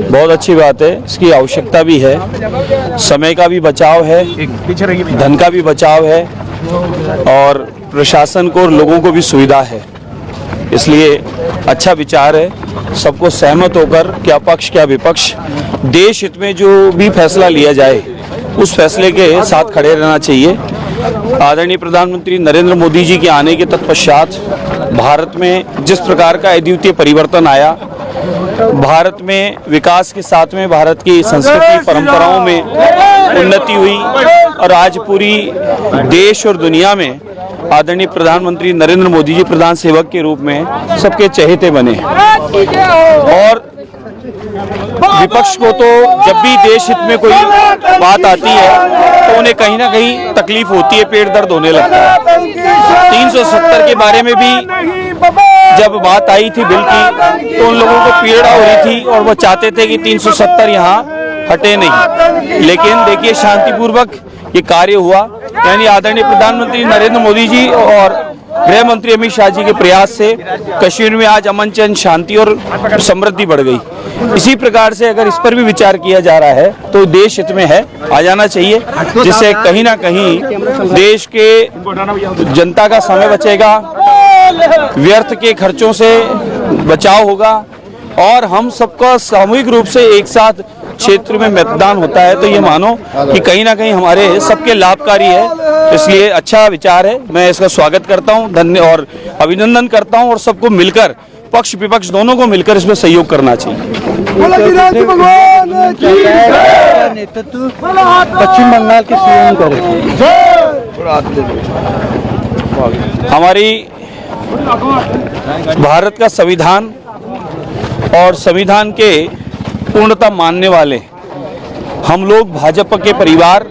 बहुत अच्छी बात है, इसकी आवश्यकता भी है। समय का भी बचाव है, धन का भी बचाव है और प्रशासन को और लोगों को भी सुविधा है, इसलिए अच्छा विचार है। सबको सहमत होकर क्या पक्ष क्या विपक्ष देश हित में जो भी फैसला लिया जाए उस फैसले के साथ खड़े रहना चाहिए। आदरणीय प्रधानमंत्री नरेंद्र मोदी जी के आने के तत्पश्चात भारत में जिस प्रकार का अद्वितीय परिवर्तन आया, भारत में विकास के साथ में भारत की संस्कृति परंपराओं में उन्नति हुई और आज पूरी देश और दुनिया में आदरणीय प्रधानमंत्री नरेंद्र मोदी जी प्रधान सेवक के रूप में सबके चहेते बने। और विपक्ष को तो जब भी देश हित में कोई बात आती है तो उन्हें कहीं ना कहीं तकलीफ होती है, पेट दर्द होने लगता है। 370 के बारे में भी जब बात आई थी बिल की तो उन लोगों को पीड़ा हो रही थी और वो चाहते थे कि 370 यहाँ हटे नहीं, लेकिन देखिए शांतिपूर्वक ये कार्य हुआ। यानी आदरणीय प्रधानमंत्री नरेंद्र मोदी जी और गृह मंत्री अमित शाह जी के प्रयास से कश्मीर में आज अमन चैन शांति और समृद्धि बढ़ गई। इसी प्रकार से अगर इस पर भी विचार किया जा रहा है तो देश हित में है, आ जाना चाहिए, जिससे कहीं ना कहीं देश के जनता का समय बचेगा, व्यर्थ के खर्चों से बचाव होगा और हम सबका सामूहिक रूप से एक साथ क्षेत्र में मतदान होता है तो ये मानो कि कहीं ना कहीं हमारे सबके लाभकारी है। इसलिए अच्छा विचार है, मैं इसका स्वागत करता हूँ, धन्य और अभिनंदन करता हूँ और सबको मिलकर पक्ष विपक्ष दोनों को मिलकर इसमें सहयोग करना चाहिए। नेतृत्व पश्चिम बंगाल के सीएम करें। हमारी भारत का संविधान और संविधान के पूर्णता मानने वाले हम लोग भाजपा के परिवार,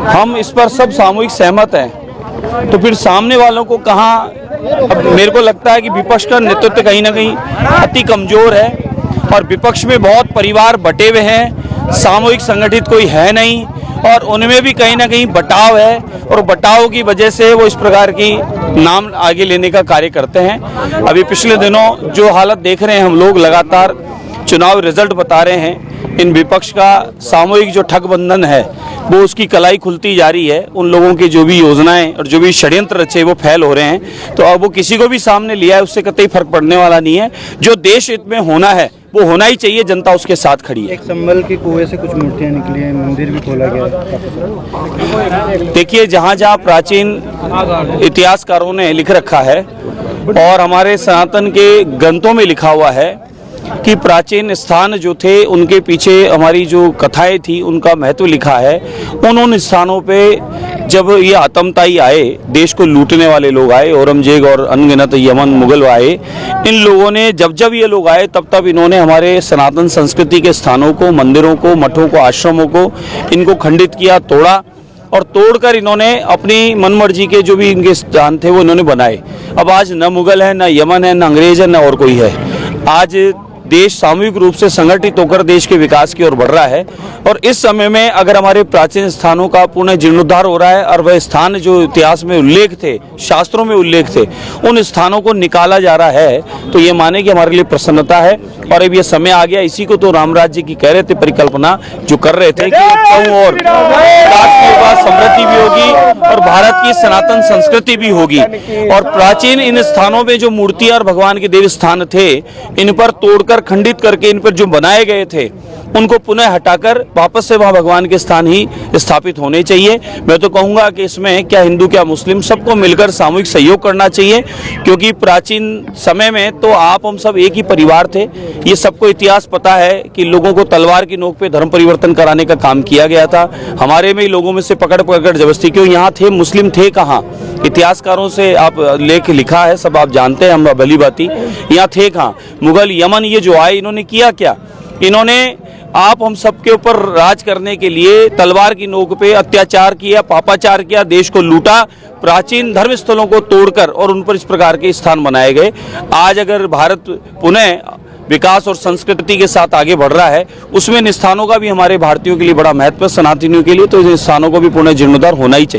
हम इस पर सब सामूहिक सहमत हैं। तो फिर सामने वालों को कहाँ, अब मेरे को लगता है कि विपक्ष का नेतृत्व कहीं ना कहीं अति कमजोर है और विपक्ष में बहुत परिवार बटे हुए हैं, सामूहिक संगठित कोई है नहीं और उनमें भी कहीं ना कहीं बटाव है और बटाव की वजह से वो इस प्रकार की नाम आगे लेने का कार्य करते हैं। अभी पिछले दिनों जो हालत देख रहे हैं हम लोग, लगातार चुनाव रिजल्ट बता रहे हैं, इन विपक्ष का सामूहिक जो ठगबंधन है वो उसकी कलाई खुलती जा रही है। उन लोगों की जो भी योजनाएं और जो भी षड्यंत्र रचे वो फैल हो रहे हैं, तो अब वो किसी को भी सामने लिया है उससे कतई फर्क पड़ने वाला नहीं है। जो देश हित में होना है वो होना ही चाहिए, जनता उसके साथ खड़ी है। एक संभल के कुएं से कुछ मूर्तियां निकली हैं, मंदिर भी खोला गया है। देखिए, जहाँ जहाँ प्राचीन इतिहासकारों ने लिख रखा है और हमारे सनातन के ग्रंथों में लिखा हुआ है कि प्राचीन स्थान जो थे उनके पीछे हमारी जो कथाएं थी उनका महत्व लिखा है। उन स्थानों पे जब ये आतंकवादी आए, देश को लूटने वाले लोग आए, औरंगजेब और अनगिनत यमन मुगल आए, इन लोगों ने जब ये लोग आए तब इन्होंने हमारे सनातन संस्कृति के स्थानों को, मंदिरों को, मठों को, आश्रमों को इनको खंडित किया, तोड़ा और तोड़कर इन्होंने अपनी मनमर्जी के जो भी इनके स्थान थे वो इन्होंने बनाए। अब आज न मुगल है, न यमन है, न अंग्रेज है, न और कोई है। आज देश सामूहिक रूप से संगठित होकर देश के विकास की ओर बढ़ रहा है और इस समय में अगर हमारे प्राचीन स्थानों का पुनः जीर्णोद्धार हो रहा है और वह स्थान जो इतिहास में उल्लेख थे, शास्त्रों में उल्लेख थे, उन स्थानों को निकाला जा रहा है तो ये माने कि हमारे लिए प्रसन्नता है। और अब ये समय आ गया, इसी को तो राम राज्य की कह रहे थे परिकल्पना जो कर रहे थे कि और विकास की होगा, समृद्धि भी होगी और भारत की सनातन संस्कृति भी होगी। और प्राचीन इन स्थानों में जो मूर्तियां और भगवान के देव स्थान थे, इन पर तोड़कर खंडित करके इन पर जो बनाए गए थे उनको पुनः हटाकर वापस से वहां भगवान के स्थान ही स्थापित होने चाहिए। मैं तो कहूंगा कि इसमें क्या हिंदू क्या मुस्लिम सबको मिलकर सामूहिक सहयोग करना चाहिए, क्योंकि प्राचीन समय में तो आप हम सब एक ही परिवार थे। ये सबको इतिहास पता है कि लोगों को तलवार की नोक पे धर्म परिवर्तन कराने का काम किया गया था। हमारे में ही लोगों में से पकड़ जबरदस्ती, क्यों यहाँ थे, मुस्लिम थे कहाँ? इतिहासकारों से आप लेख लिखा है, सब आप जानते हैं, हम भली बाती, यहाँ थे कहाँ? मुगल यमन ये जो आए, इन्होंने किया क्या? इन्होंने आप हम सबके ऊपर राज करने के लिए तलवार की नोक पे अत्याचार किया, पापाचार किया, देश को लूटा, प्राचीन धर्म स्थलों को तोड़कर और उन पर इस प्रकार के स्थान बनाए गए। आज अगर भारत पुनः विकास और संस्कृति के साथ आगे बढ़ रहा है, उसमें इन स्थानों का भी हमारे भारतीयों के लिए बड़ा महत्व है, सनातनियों के लिए, तो इन स्थानों को भी पुनः जीर्णोद्धार होना ही चाहिए।